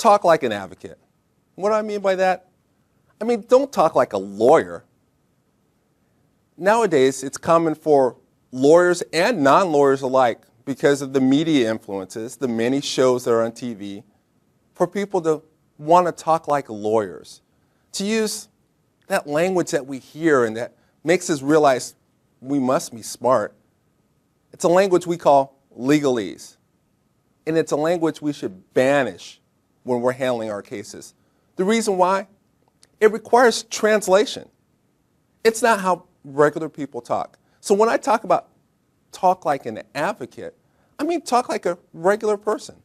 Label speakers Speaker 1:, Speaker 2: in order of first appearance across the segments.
Speaker 1: talk like an advocate. What do I mean by that? I mean, don't talk like a lawyer. Nowadays, it's common for lawyers and non-lawyers alike, because of the media influences, the many shows that are on TV, for people to want to talk like lawyers, to use that language that we hear and that makes us realize we must be smart. It's a language we call legalese, and it's a language we should banish when we're handling our cases. The reason why? It requires translation. It's not how regular people talk. So when I talk about talk like an advocate, I mean talk like a regular person.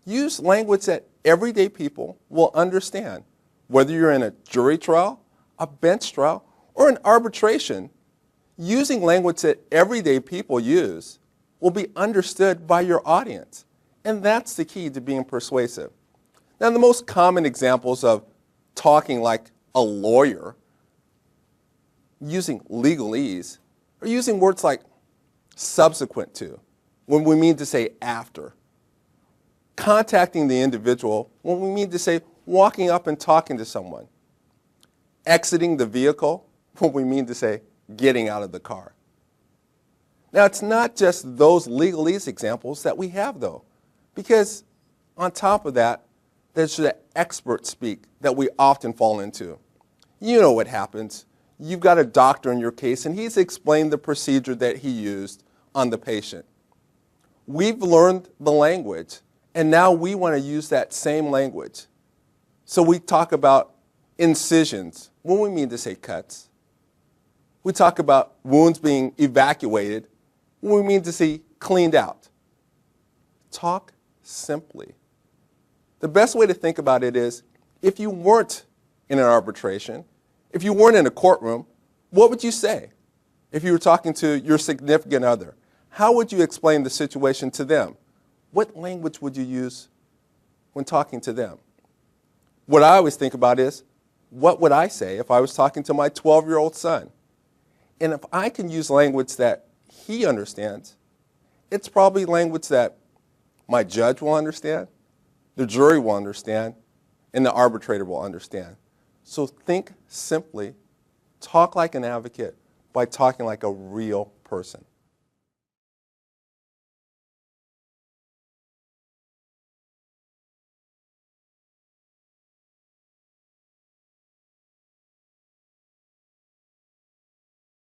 Speaker 1: Use language that everyday people will understand. Whether you're in a jury trial, a bench trial, or an arbitration, using language that everyday people use will be understood by your audience. And that's the key to being persuasive. Now, the most common examples of talking like a lawyer, using legalese, are using words like subsequent to, when we mean to say after. Contacting the individual, when we mean to say walking up and talking to someone. Exiting the vehicle, when we mean to say getting out of the car. Now, it's not just those legalese examples that we have, though, because on top of that, there's the expert speak that we often fall into. You know what happens. You've got a doctor in your case, and he's explained the procedure that he used on the patient. We've learned the language, and now we want to use that same language. So we talk about incisions when we mean to say cuts. We talk about wounds being evacuated when we mean to say cleaned out. Talk simply. The best way to think about it is, if you weren't in an arbitration, if you weren't in a courtroom, what would you say? If you were talking to your significant other, how would you explain the situation to them? What language would you use when talking to them? What I always think about is, what would I say if I was talking to my 12-year-old son? And if I can use language that he understands, it's probably language that my judge will understand, the jury will understand, and the arbitrator will understand. So think simply, talk like an advocate by talking like a real person.